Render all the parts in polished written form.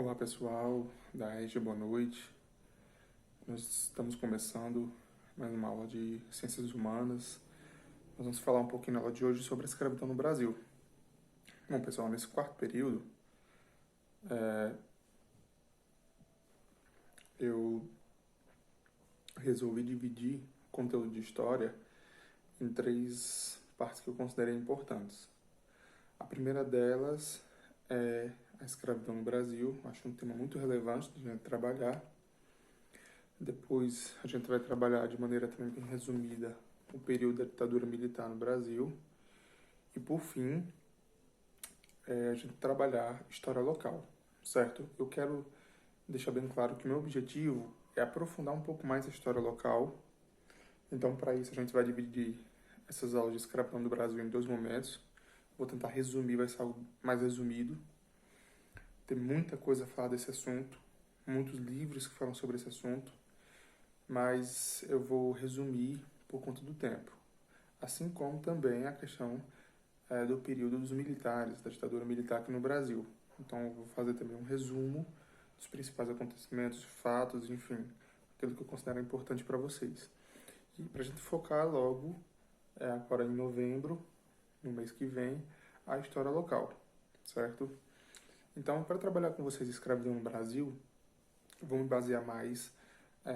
Olá pessoal da rede, boa noite. Nós estamos começando mais uma aula de Ciências Humanas. Nós vamos falar um pouquinho na aula de hoje sobre a escravidão no Brasil. Bom pessoal, nesse quarto período, eu resolvi dividir o conteúdo de História em três partes que eu considerei importantes. A primeira delas é a escravidão no Brasil. Acho um tema muito relevante de a gente trabalhar. Depois a gente vai trabalhar de maneira também bem resumida o período da ditadura militar no Brasil. E por fim, a gente trabalhar história local, certo? Eu quero deixar bem claro que o meu objetivo é aprofundar um pouco mais a história local. Então, para isso, a gente vai dividir essas aulas de escravidão do Brasil em dois momentos. Vou tentar resumir, vai ser algo mais resumido. Tem muita coisa a falar desse assunto, muitos livros que falam sobre esse assunto, mas eu vou resumir por conta do tempo. Assim como também a questão do período dos militares, da ditadura militar aqui no Brasil. Então eu vou fazer também um resumo dos principais acontecimentos, fatos, enfim, aquilo que eu considero importante para vocês. E para a gente focar logo, agora em novembro, no mês que vem, a história local, certo? Então, para trabalhar com vocês escravidão no Brasil, vou me basear mais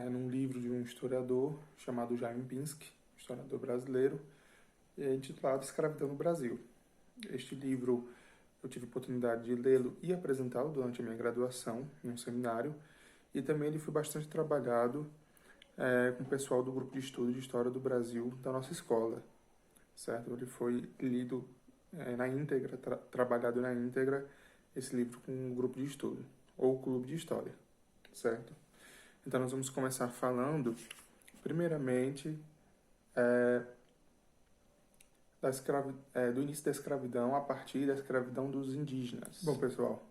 num livro de um historiador chamado Jaime Pinsky, historiador brasileiro, intitulado Escravidão no Brasil. Este livro eu tive a oportunidade de lê-lo e apresentá-lo durante a minha graduação em um seminário, e também ele foi bastante trabalhado com o pessoal do grupo de estudo de História do Brasil da nossa escola, certo? Ele foi lido na íntegra, trabalhado na íntegra, esse livro com um grupo de estudo, ou clube de história, certo? Então nós vamos começar falando, primeiramente, do início da escravidão a partir da escravidão dos indígenas. Bom, pessoal,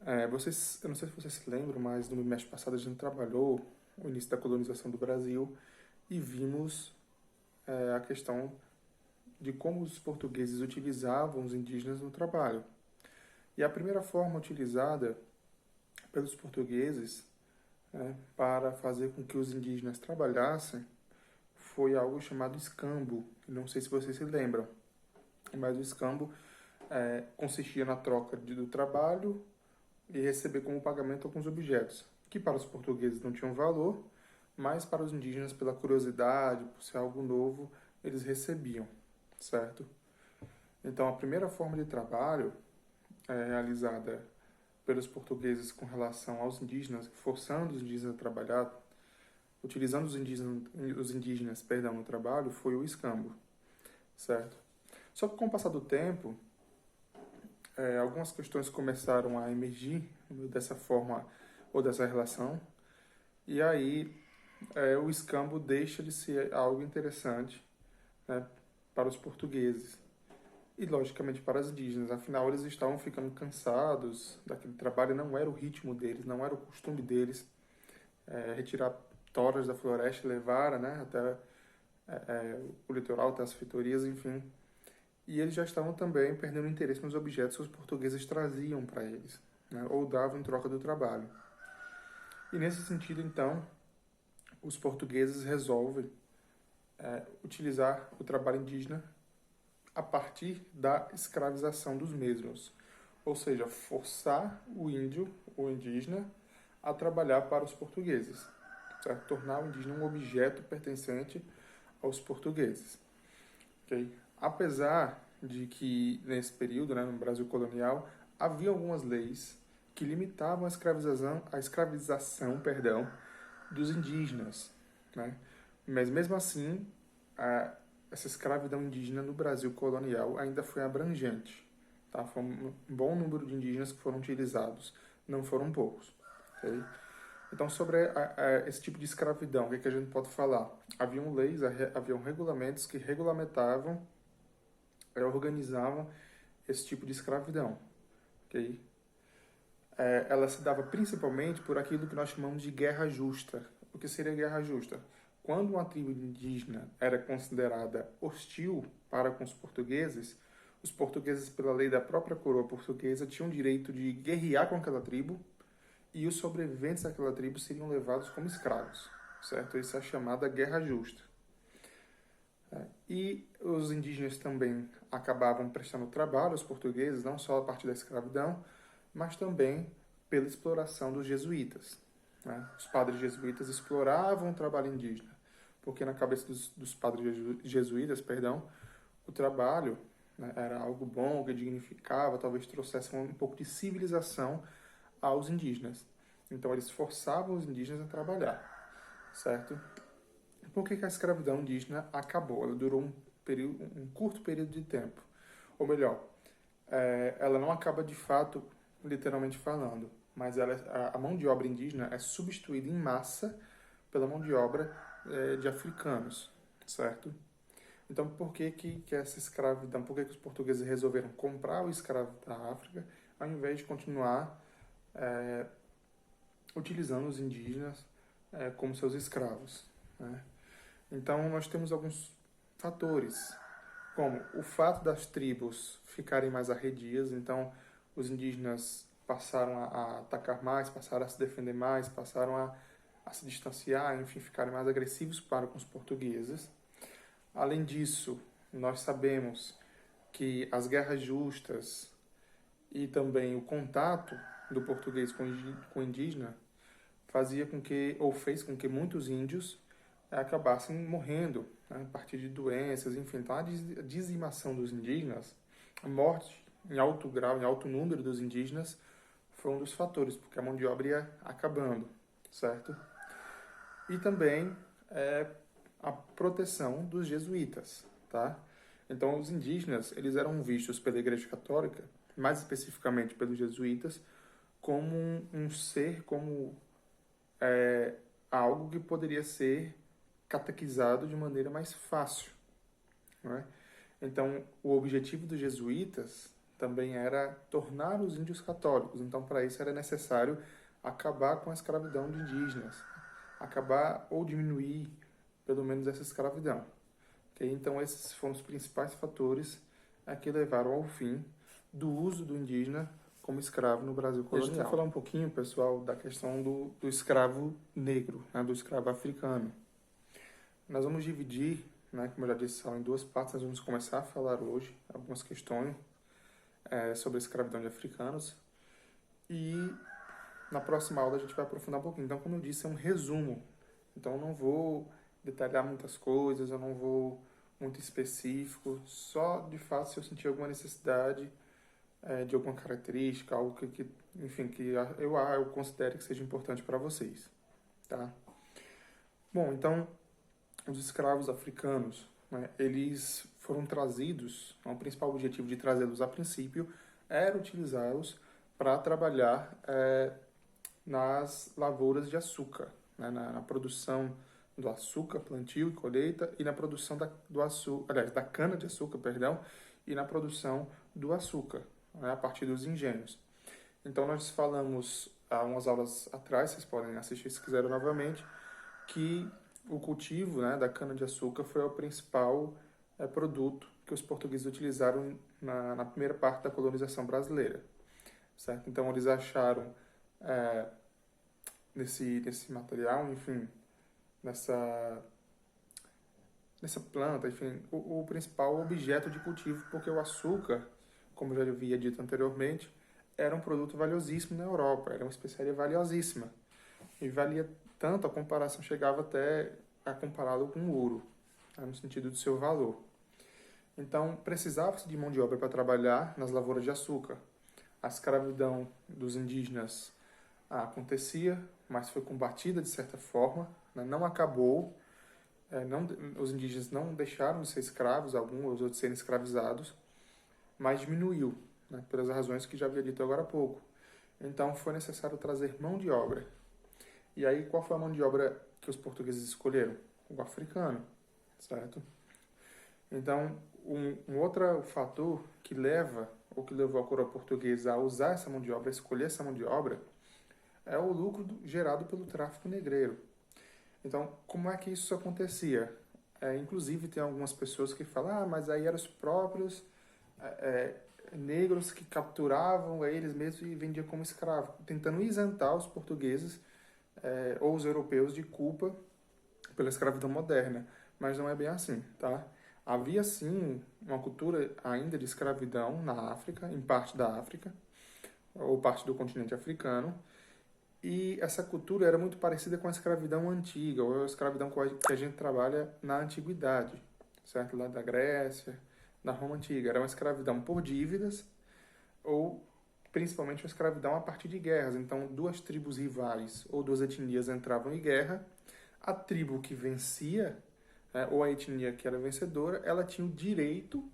eu não sei se vocês se lembram, mas no mês passado a gente trabalhou o início da colonização do Brasil e vimos a questão de como os portugueses utilizavam os indígenas no trabalho. E a primeira forma utilizada pelos portugueses para fazer com que os indígenas trabalhassem foi algo chamado escambo. Não sei se vocês se lembram, mas o escambo consistia na troca do trabalho e receber como pagamento alguns objetos, que para os portugueses não tinham valor, mas para os indígenas, pela curiosidade, por ser algo novo, eles recebiam, certo? Então, a primeira forma de trabalho realizada pelos portugueses com relação aos indígenas, forçando os indígenas a trabalhar, utilizando os indígenas no trabalho, foi o escambo, certo? Só que com o passar do tempo, algumas questões começaram a emergir dessa forma ou dessa relação, e aí o escambo deixa de ser algo interessante, né, para os portugueses e, logicamente, para os indígenas. Afinal, eles estavam ficando cansados daquele trabalho, não era o ritmo deles, não era o costume deles retirar toras da floresta e levar, né, até o litoral, até as feitorias, enfim. E eles já estavam também perdendo interesse nos objetos que os portugueses traziam para eles, né, ou davam em troca do trabalho. E nesse sentido, então, os portugueses resolvem utilizar o trabalho indígena a partir da escravização dos mesmos, ou seja, forçar o índio ou indígena a trabalhar para os portugueses, certo? Tornar o indígena um objeto pertencente aos portugueses. Okay? Apesar de que, nesse período, né, no Brasil colonial, havia algumas leis que limitavam a escravização dos indígenas, né? Mas, mesmo assim, essa escravidão indígena no Brasil colonial ainda foi abrangente. Tá? Foi um bom número de indígenas que foram utilizados, não foram poucos. Okay? Então, sobre esse tipo de escravidão, o que a gente pode falar? Haviam leis, haviam regulamentos que regulamentavam, organizavam esse tipo de escravidão. Okay? Ela se dava principalmente por aquilo que nós chamamos de guerra justa. O que seria guerra justa? Quando uma tribo indígena era considerada hostil para com os portugueses, os portugueses, pela lei da própria coroa portuguesa, tinham o direito de guerrear com aquela tribo e os sobreviventes daquela tribo seriam levados como escravos, certo? Isso é a chamada Guerra Justa. E os indígenas também acabavam prestando trabalho aos portugueses, não só a partir da escravidão, mas também pela exploração dos jesuítas. Os padres jesuítas exploravam o trabalho indígena, porque na cabeça dos padres jesuítas, o trabalho, né, era algo bom, que dignificava, talvez trouxesse um pouco de civilização aos indígenas. Então eles forçavam os indígenas a trabalhar, certo? Por que a escravidão indígena acabou? Ela durou um curto período de tempo. Ou melhor, ela não acaba de fato, literalmente falando, mas a mão de obra indígena é substituída em massa pela mão de obra de africanos, certo? Então, por que essa escravidão, por que os portugueses resolveram comprar o escravo da África, ao invés de continuar utilizando os indígenas como seus escravos, né? Então, nós temos alguns fatores, como o fato das tribos ficarem mais arredias, então os indígenas passaram a atacar mais, passaram a se defender mais, passaram a se distanciar, enfim, ficarem mais agressivos para com os portugueses. Além disso, nós sabemos que as guerras justas e também o contato do português com o indígena fazia com que, ou fez com que muitos índios acabassem morrendo, né, a partir de doenças, enfim. Então, a dizimação dos indígenas, a morte em alto grau, em alto número dos indígenas, foi um dos fatores, porque a mão de obra ia acabando, certo? E também a proteção dos jesuítas, tá? Então, os indígenas, eles eram vistos pela Igreja Católica, mais especificamente pelos jesuítas, como um ser, como algo que poderia ser catequizado de maneira mais fácil, não é? Então, o objetivo dos jesuítas também era tornar os índios católicos. Então, para isso era necessário acabar com a escravidão de indígenas, acabar ou diminuir, pelo menos, essa escravidão. Okay? Então, esses foram os principais fatores que levaram ao fim do uso do indígena como escravo no Brasil colonial. A gente vai falar um pouquinho, pessoal, da questão do escravo negro, né, do escravo africano. Nós vamos dividir, né, como eu já disse, em duas partes. Nós vamos começar a falar hoje algumas questões sobre a escravidão de africanos e na próxima aula a gente vai aprofundar um pouquinho. Então, como eu disse, é um resumo. Então, eu não vou detalhar muitas coisas, eu não vou muito específico, só de fato se eu sentir alguma necessidade de alguma característica, algo enfim, que eu considere que seja importante para vocês, tá? Bom, então, os escravos africanos, né, eles foram trazidos, o principal objetivo de trazê-los a princípio era utilizá-los para trabalhar nas lavouras de açúcar, né, na produção do açúcar, plantio e colheita, e na produção da cana-de-açúcar, e na produção do açúcar, né, a partir dos engenhos. Então, nós falamos há umas aulas atrás, vocês podem assistir se quiserem novamente, que o cultivo, né, da cana-de-açúcar foi o principal produto que os portugueses utilizaram na primeira parte da colonização brasileira, certo? Então, eles acharam nesse material, enfim, nessa planta, enfim, o principal objeto de cultivo, porque o açúcar, como eu já havia dito anteriormente, era um produto valiosíssimo na Europa, era uma espécie valiosíssima. E valia tanto, a comparação chegava até a compará-lo com o ouro, né, no sentido do seu valor. Então, precisava-se de mão de obra para trabalhar nas lavouras de açúcar. A escravidão dos indígenas acontecia, mas foi combatida de certa forma, né, não acabou, os indígenas não deixaram de ser escravos, alguns outros serem escravizados, mas diminuiu, né, pelas razões que já havia dito agora há pouco. Então, foi necessário trazer mão de obra. E aí, qual foi a mão de obra que os portugueses escolheram? O africano, certo? Então, um outro fator que levou a coroa portuguesa a usar essa mão de obra, a escolher essa mão de obra, é o lucro gerado pelo tráfico negreiro. Então, como é que isso acontecia? Inclusive, tem algumas pessoas que falam, mas aí eram os próprios negros que capturavam eles mesmos e vendiam como escravo, tentando isentar os portugueses ou os europeus de culpa pela escravidão moderna. Mas não é bem assim, tá? Havia sim uma cultura ainda de escravidão na África, em parte da África, ou parte do continente africano, e essa cultura era muito parecida com a escravidão antiga, ou a escravidão que a gente trabalha na antiguidade, certo? Lá da Grécia, da Roma antiga. Era uma escravidão por dívidas, ou principalmente uma escravidão a partir de guerras. Então, duas tribos rivais ou duas etnias entravam em guerra, a tribo que vencia, ou a etnia que era vencedora, ela tinha o direito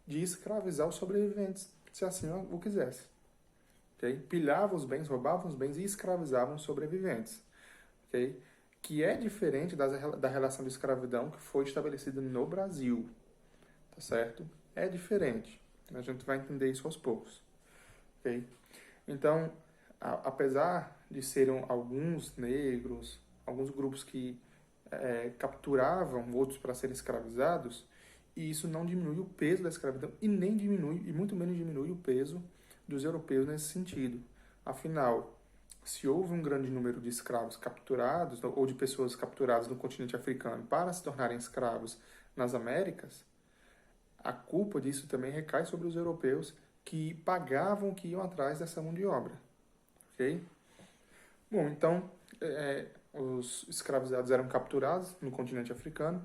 de escravizar os sobreviventes, se assim o quisesse. Okay? Pilhavam os bens, roubavam os bens e escravizavam os sobreviventes. Okay? Que é diferente da relação de escravidão que foi estabelecida no Brasil. Tá certo? É diferente. A gente vai entender isso aos poucos. Okay? Então, apesar de serem alguns negros, alguns grupos que capturavam outros para serem escravizados, e isso não diminui o peso da escravidão e nem diminui, e muito menos diminui o peso dos europeus nesse sentido. Afinal, se houve um grande número de escravos capturados ou de pessoas capturadas no continente africano para se tornarem escravos nas Américas, a culpa disso também recai sobre os europeus que pagavam, que iam atrás dessa mão de obra. Ok? Bom, então, os escravizados eram capturados no continente africano,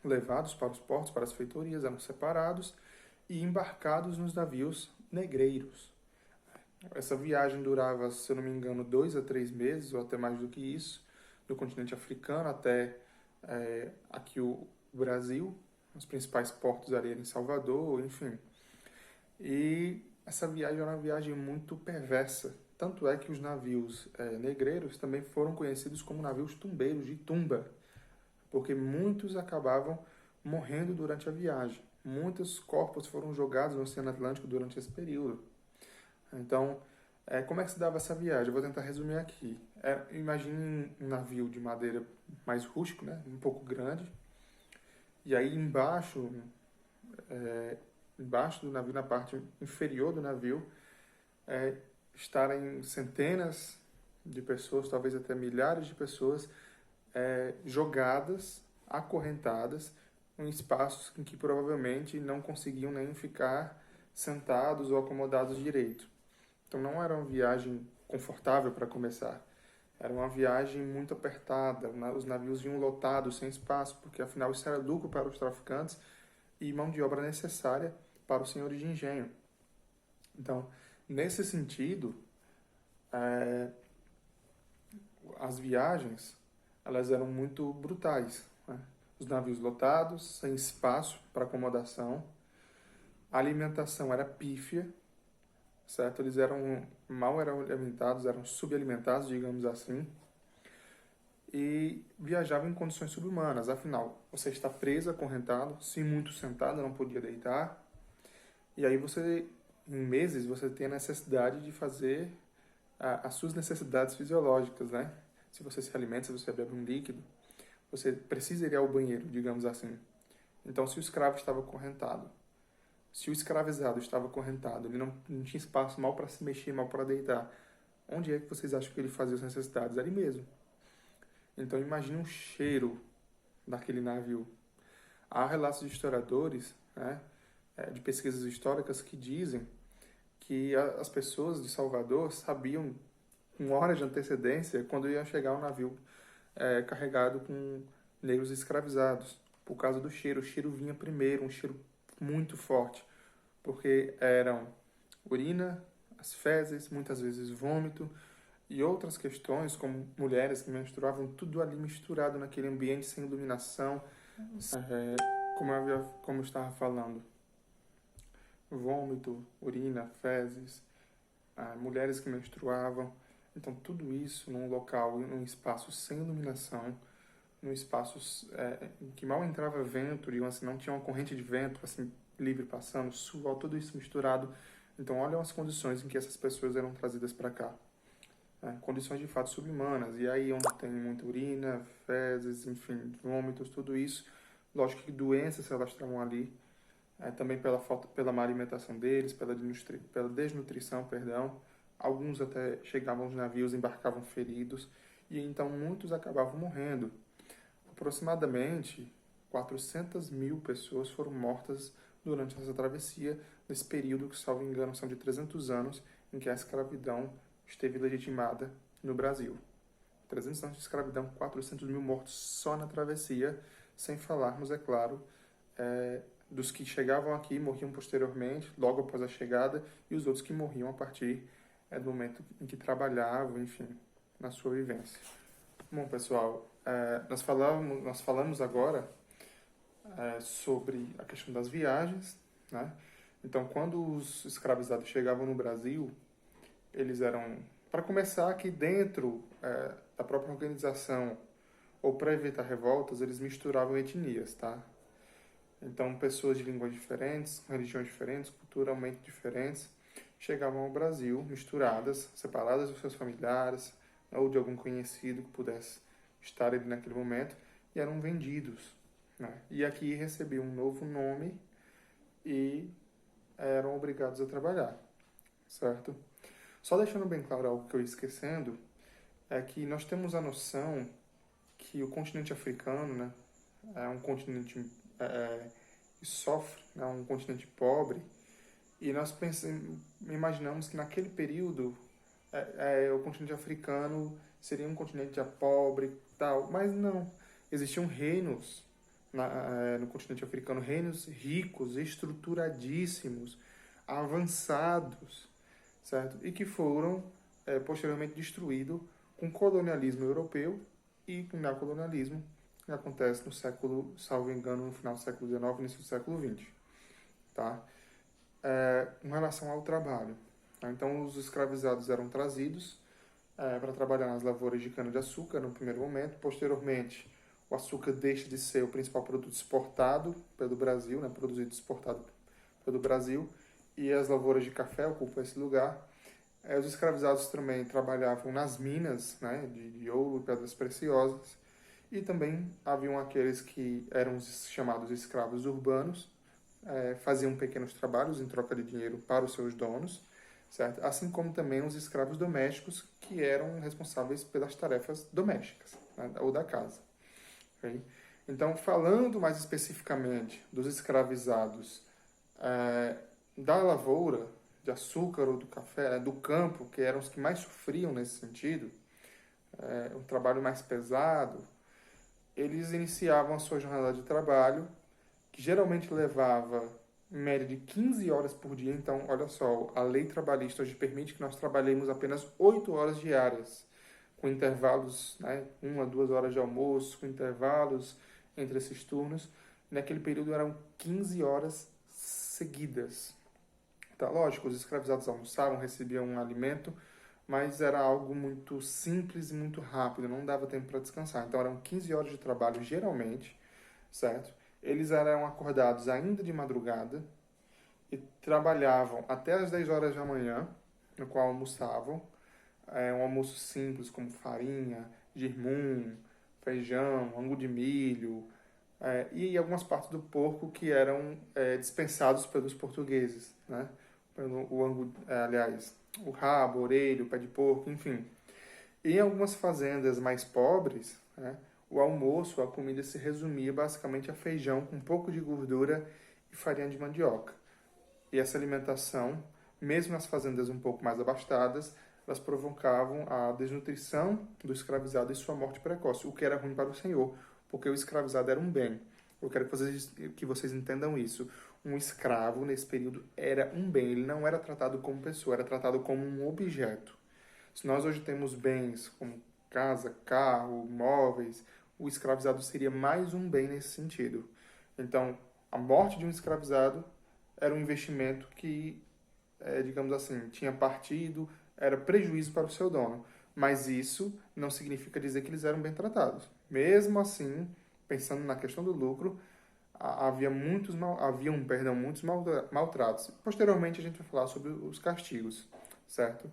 levados para os portos, para as feitorias, eram separados e embarcados nos navios negreiros. Essa viagem durava, se eu não me engano, 2 a 3 meses, ou até mais do que isso, do continente africano até aqui o Brasil, os principais portos ali em Salvador, enfim. E essa viagem era uma viagem muito perversa. Tanto é que os navios negreiros também foram conhecidos como navios tumbeiros, de tumba, porque muitos acabavam morrendo durante a viagem. Muitos corpos foram jogados no Oceano Atlântico durante esse período. Então, como é que se dava essa viagem? Eu vou tentar resumir aqui. Imagine um navio de madeira mais rústico, né? Um pouco grande. E aí embaixo do navio, na parte inferior do navio, estarem centenas de pessoas, talvez até milhares de pessoas, jogadas, acorrentadas, em espaços em que provavelmente não conseguiam nem ficar sentados ou acomodados direito. Então não era uma viagem confortável para começar. Era uma viagem muito apertada, os navios vinham lotados, sem espaço, porque afinal isso era lucro para os traficantes e mão de obra necessária para os senhores de engenho. Então, nesse sentido, as viagens elas eram muito brutais. Né? Os navios lotados, sem espaço para acomodação, a alimentação era pífia, certo? Eles mal eram alimentados, eram subalimentados, digamos assim, e viajavam em condições subhumanas. Afinal, você está preso, acorrentado, se muito sentado, não podia deitar, e aí em meses, você tem a necessidade de fazer as suas necessidades fisiológicas, né? Se você se alimenta, se você bebe um líquido, você precisa ir ao banheiro, digamos assim. Então, se o escravo estava acorrentado, se o escravizado estava acorrentado, ele não tinha espaço mal para se mexer, mal para deitar, onde é que vocês acham que ele fazia as necessidades? Ali mesmo. Então, imagine um cheiro daquele navio. Há relatos de historiadores, né, de pesquisas históricas, que dizem que as pessoas de Salvador sabiam com horas de antecedência quando ia chegar um navio carregado com negros escravizados, por causa do cheiro. O cheiro vinha primeiro, um cheiro muito forte, porque eram urina, as fezes, muitas vezes vômito e outras questões, como mulheres que menstruavam, tudo ali misturado naquele ambiente sem iluminação, como eu estava falando. Vômito, urina, fezes, mulheres que menstruavam. Então, tudo isso num local, num espaço sem iluminação, num espaço em que mal entrava vento, digamos assim, não tinha uma corrente de vento assim livre passando, suor, tudo isso misturado. Então, olha as condições em que essas pessoas eram trazidas para cá. Condições de fato subhumanas. E aí, onde tem muita urina, fezes, enfim, vômitos, tudo isso, lógico que doenças se alastravam ali. também pela má alimentação deles, pela desnutrição, perdão. Alguns até chegavam aos navios, embarcavam feridos, e então muitos acabavam morrendo. Aproximadamente 400 mil pessoas foram mortas durante essa travessia, nesse período que, salvo engano, são de 300 anos, em que a escravidão esteve legitimada no Brasil. 300 anos de escravidão, 400 mil mortos só na travessia, sem falarmos, é claro, dos que chegavam aqui e morriam posteriormente, logo após a chegada, e os outros que morriam a partir do momento em que trabalhavam, enfim, na sua vivência. Bom, pessoal, nós falamos agora sobre a questão das viagens, né? Então, quando os escravizados chegavam no Brasil, eles eram, para começar, aqui dentro da própria organização, ou para evitar revoltas, eles misturavam etnias, tá? Então, pessoas de línguas diferentes, religiões diferentes, culturalmente diferentes, chegavam ao Brasil misturadas, separadas dos seus familiares, ou de algum conhecido que pudesse estar ali naquele momento, e eram vendidos, né? E aqui recebiam um novo nome e eram obrigados a trabalhar, certo? Só deixando bem claro algo que eu ia esquecendo, é que nós temos a noção que o continente africano, né, é um continente que sofre, é um continente pobre, e nós imaginamos que naquele período o continente africano seria um continente já pobre, tal, mas não. Existiam reinos no continente africano, reinos ricos, estruturadíssimos, avançados, certo? E que foram posteriormente destruídos com o colonialismo europeu e com o neocolonialismo, que acontece no século, salvo engano, no final do século XIX, início do século XX. Tá? Com relação ao trabalho. Tá? Então, os escravizados eram trazidos para trabalhar nas lavouras de cana-de-açúcar no primeiro momento. Posteriormente, o açúcar deixa de ser o principal produto exportado pelo Brasil, né? Produzido e exportado pelo Brasil, e as lavouras de café ocupam esse lugar. Os escravizados também trabalhavam nas minas, né, de ouro e pedras preciosas, e também haviam aqueles que eram os chamados escravos urbanos, faziam pequenos trabalhos em troca de dinheiro para os seus donos, certo? Assim como também os escravos domésticos, que eram responsáveis pelas tarefas domésticas, né, ou da casa. Okay? Então, falando mais especificamente dos escravizados da lavoura, de açúcar ou do café, né, do campo, que eram os que mais sofriam nesse sentido, um trabalho mais pesado, eles iniciavam a sua jornada de trabalho, que geralmente levava em média de 15 horas por dia. Então, olha só, a lei trabalhista hoje permite que nós trabalhemos apenas 8 horas diárias, com intervalos, né, 1 a 2 horas de almoço, com intervalos entre esses turnos. Naquele período eram 15 horas seguidas. Tá, lógico, os escravizados almoçavam, recebiam um alimento, mas era algo muito simples e muito rápido, não dava tempo para descansar. Então eram 15 horas de trabalho geralmente, certo? Eles eram acordados ainda de madrugada e trabalhavam até as 10 horas da manhã, no qual almoçavam. Um almoço simples, como farinha, girmum, feijão, angu de milho, e algumas partes do porco que eram dispensados pelos portugueses, né? O angu, aliás, o rabo, a orelha, o pé de porco, enfim. Em algumas fazendas mais pobres, né, o almoço, a comida se resumia basicamente a feijão com um pouco de gordura e farinha de mandioca. E essa alimentação, mesmo nas fazendas um pouco mais abastadas, elas provocavam a desnutrição do escravizado e sua morte precoce, o que era ruim para o senhor, porque o escravizado era um bem. Eu quero que vocês entendam isso. Um escravo, nesse período, era um bem. Ele não era tratado como pessoa, era tratado como um objeto. Se nós hoje temos bens como casa, carro, móveis, o escravizado seria mais um bem nesse sentido. Então, a morte de um escravizado era um investimento que, digamos assim, tinha partido, era prejuízo para o seu dono. Mas isso não significa dizer que eles eram bem tratados. Mesmo assim, pensando na questão do lucro, haviam muitos maltratos. Posteriormente a gente vai falar sobre os castigos, certo?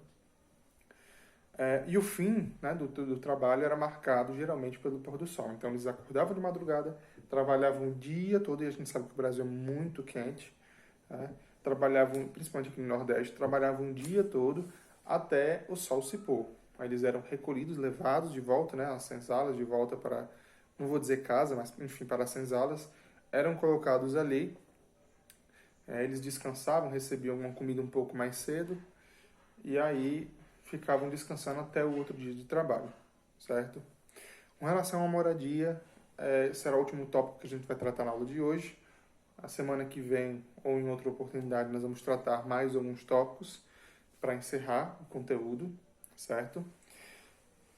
E o fim, né, do trabalho era marcado geralmente pelo pôr do sol. Então eles acordavam de madrugada, trabalhavam o dia todo, e a gente sabe que o Brasil é muito quente, né? Trabalhavam, principalmente aqui no Nordeste, trabalhavam o dia todo até o sol se pôr. Aí eles eram recolhidos, levados de volta, né, às senzalas, de volta para, não vou dizer casa, mas enfim, para as senzalas, eram colocados ali, eles descansavam, recebiam uma comida um pouco mais cedo, e aí ficavam descansando até o outro dia de trabalho, certo? Com relação à moradia, será o último tópico que a gente vai tratar na aula de hoje. A semana que vem, ou em outra oportunidade, nós vamos tratar mais alguns tópicos para encerrar o conteúdo, certo?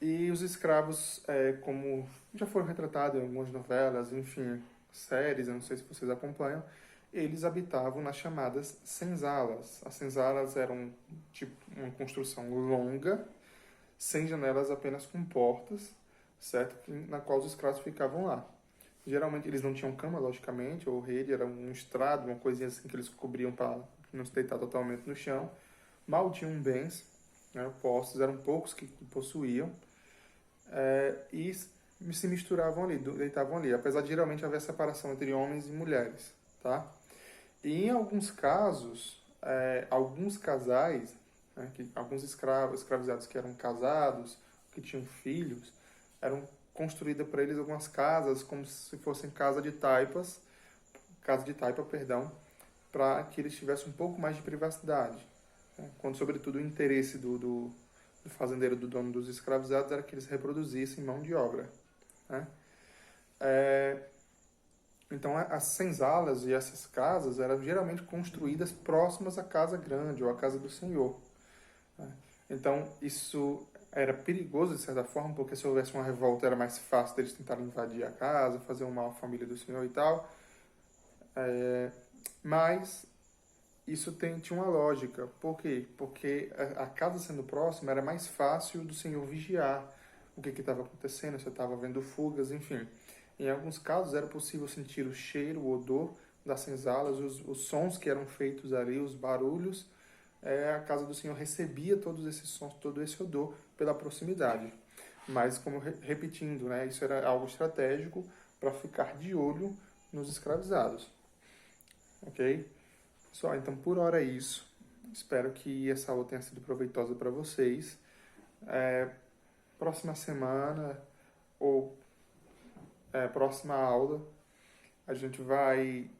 E os escravos, como já foram retratados em algumas novelas, enfim, séries, eu não sei se vocês acompanham, eles habitavam nas chamadas senzalas. As senzalas eram tipo uma construção longa, sem janelas, apenas com portas, certo? Na qual os escravos ficavam lá. Geralmente eles não tinham cama, logicamente, ou rede, era um estrado, uma coisinha assim que eles cobriam para não se deitar totalmente no chão. Mal tinham bens, né, posses, eram poucos que possuíam, e se misturavam ali, deitavam ali, apesar de geralmente haver separação entre homens e mulheres, tá? E em alguns casos, alguns casais, né, alguns escravizados que eram casados, que tinham filhos, eram construídas para eles algumas casas como se fossem casa de taipa, perdão, para que eles tivessem um pouco mais de privacidade, né? Quando, sobretudo, o interesse do fazendeiro, do dono dos escravizados, era que eles reproduzissem mão de obra, né? Então, as senzalas e essas casas eram geralmente construídas próximas à casa grande ou à casa do senhor, né? Então, isso era perigoso, de certa forma, porque se houvesse uma revolta era mais fácil deles tentarem invadir a casa, fazer um mal à família do senhor e tal. Mas isso tinha uma lógica. Por quê? Porque a casa sendo próxima era mais fácil do senhor vigiar o que estava acontecendo, se estava havendo fugas, enfim. Em alguns casos era possível sentir o cheiro, o odor das senzalas, os sons que eram feitos ali, os barulhos. A casa do senhor recebia todos esses sons, todo esse odor pela proximidade. Mas, como repetindo, né, isso era algo estratégico para ficar de olho nos escravizados. Ok? Pessoal, então por hora é isso. Espero que essa aula tenha sido proveitosa para vocês. Próxima semana ou próxima aula a gente vai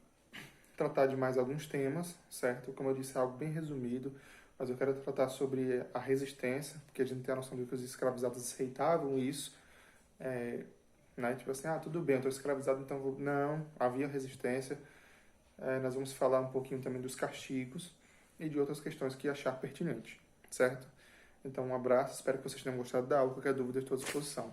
tratar de mais alguns temas, certo? Como eu disse, é algo bem resumido, mas eu quero tratar sobre a resistência, porque a gente tem a noção de que os escravizados aceitavam isso, né? Tipo assim, tudo bem, eu estou escravizado, então vou... Não, havia resistência. Nós vamos falar um pouquinho também dos castigos e de outras questões que achar pertinente, certo? Então, um abraço, espero que vocês tenham gostado da aula, qualquer dúvida eu estou à disposição.